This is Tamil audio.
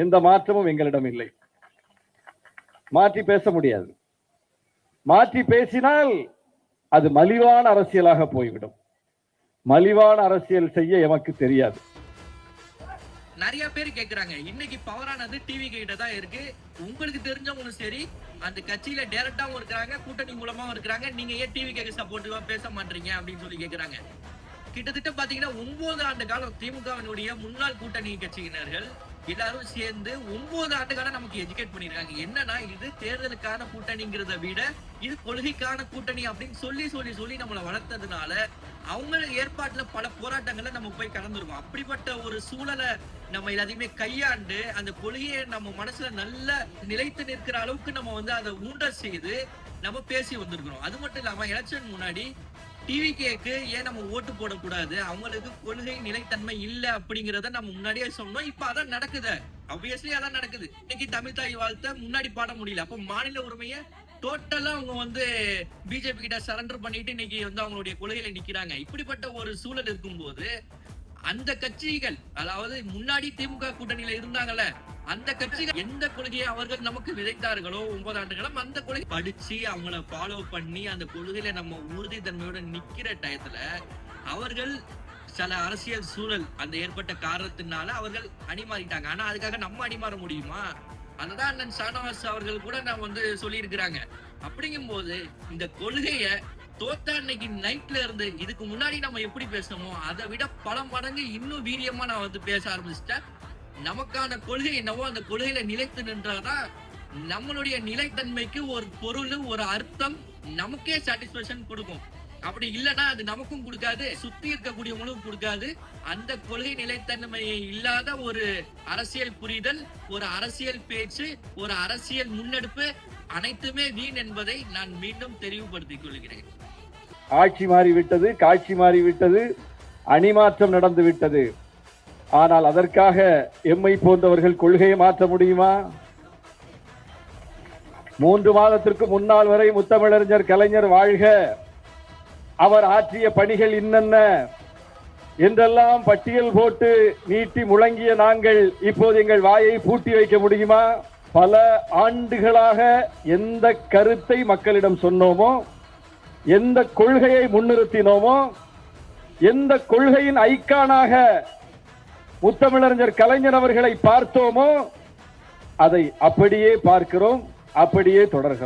எந்த மாற்றமும் எங்களிடம் இல்லை. மாற்றி பேச முடியாது. மாற்றி பேசினால் அது மலிவான அரசியலாக போய்விடும். மலிவான அரசியல் செய்ய எமக்கு தெரியாது. நிறைய பேர் கேக்குறாங்க, இன்னைக்கு பவரானது டிவி கிட்ட தான் இருக்கு. உங்களுக்கு தெரிஞ்சவங்களும் சரி, அந்த கட்சியில டைரக்டாவும் இருக்கிறாங்க, கூட்டணி மூலமாவும் இருக்கிறாங்க. நீங்க ஏன் டிவி கேக்கு சப்போர்ட்டிவா பேச மாட்டீங்க அப்படின்னு சொல்லி கேக்குறாங்க. கிட்டத்தட்ட பாத்தீங்கன்னா 9 ஆண்டு காலம் திமுகவினுடைய முன்னாள் கூட்டணி கட்சியினர்கள் எல்லாரும் சேர்ந்து 9 ஆண்டு காலம் நமக்கு எஜுகேட் பண்ணிருக்காங்க. என்னன்னா, இது தேர்தலுக்கான கூட்டணிங்கிறத விட இது கொள்கைக்கான கூட்டணி அப்படின்னு சொல்லி சொல்லி சொல்லி நம்மளை வளர்த்ததுனால அவங்க ஏற்பாட்டுல பல போராட்டங்களை நம்ம போய் கலந்துருக்கோம். அப்படிப்பட்ட ஒரு சூழலை நம்ம எல்லாத்தையுமே கையாண்டு அந்த கொள்கையை நம்ம மனசுல நல்ல நிலைத்து நிற்கிற அளவுக்கு நம்ம அதை ஊண்ட செய்து நம்ம பேசி வந்திருக்கிறோம். அது மட்டும் இல்லாம எலெக்ஷன் முன்னாடி டிவிகேக்கு ஏன் நம்ம ஓட்டு போடக்கூடாது, அவங்களுக்கு கொள்கை நிலைத்தன்மை இல்ல அப்படிங்கறத நம்ம முன்னாடியே சொன்னோம். இப்ப அதான் நடக்குது. ஆப்வியஸ்லி அதான் நடக்குது. இன்னைக்கு தமிழ் தாய் வாழ்த்த முன்னாடி பாட முடியல. அப்ப மாநில உரிமையை டோட்டலா அவங்க பிஜேபி கிட்ட சரண்டர் பண்ணிட்டு இன்னைக்கு அவங்களுடைய கொள்கையில நிக்கிறாங்க. இப்படிப்பட்ட ஒரு சூழல் இருக்கும்போது அந்த கட்சிகள், அதாவது முன்னாடி திமுக கூட்டணியில இருந்தாங்கல்ல, அந்த கட்சிகள் எந்த கொள்கையை அவர்கள் நமக்கு விதைத்தார்களோ 9 ஆண்டுகளும் அந்த கொள்கை படிச்சு அவங்கள ஃபாலோ பண்ணி அந்த கொள்கையில நம்ம உறுதித்தன்மையோட நிக்கிற டயத்துல அவர்கள் சில அரசியல் சூழல் அந்த ஏற்பட்ட காரணத்தினால அவர்கள் அணிமாறிட்டாங்க. ஆனா அதுக்காக நம்ம அணிமாற முடியுமா? அதுதான் அண்ணன் ஷானவாஸ் அவர்கள் கூட நான் சொல்லி இருக்கிறாங்க. அப்படிங்கும் போது இந்த கொள்கைய தோத்தா இன்னைக்கு நைட்ல இருந்து இதுக்கு முன்னாடி நம்ம எப்படி பேசணுமோ அதை விட பல மடங்கு இன்னும் வீரியமா நான் பேச ஆரம்பிச்சிட்டேன். நமக்கான கொள்கை என்னவோ அந்த கொள்கையில நிலைத்து நின்றாதான் நம்மளுடைய நிலைத்தன்மைக்கு ஒரு பொருள், ஒரு அர்த்தம் நமக்கே சாட்டிஸ்பேக்ஷன் கொடுக்கும். அப்படி இல்லைன்னா அது நமக்கும் கொடுக்காது, சுத்தி இருக்கக்கூடியவங்களும் கொடுக்காது. அந்த கொள்கை நிலைத்தன்மையை இல்லாத ஒரு அரசியல் புரிதல், ஒரு அரசியல் பேச்சு, ஒரு அரசியல் முன்னெடுப்பு அனைத்துமே வீண் என்பதை நான் மீண்டும் தெளிவுபடுத்திக் கொள்கிறேன். ஆட்சி மாறிவிட்டது, காட்சி மாறிவிட்டது, அணிமாற்றம் நடந்து விட்டது. ஆனால் அதற்காக எம்மை போன்றவர்கள் கொள்கையை மாற்ற முடியுமா? 3 மாதத்திற்கு முன்னால் வரை முத்தமிழறிஞர் கலைஞர் வாழ்க, அவர் ஆற்றிய பணிகள் இன்னென்ன என்றெல்லாம் பட்டியல் போட்டு நீட்டி முழங்கிய நாங்கள் இப்போது எங்கள் வாயை பூட்டி வைக்க முடியுமா? பல ஆண்டுகளாக எந்த கருத்தை மக்களிடம் சொன்னோமோ, எந்த கொள்கையை முன்னிறுத்தினோமோ, எந்த கொள்கையின் ஐக்கானாக முத்தமிழறிஞர் கலைஞர் அவர்களை பார்த்தோமோ அதை அப்படியே பார்க்கிறோம், அப்படியே தொடர்கிறோம்.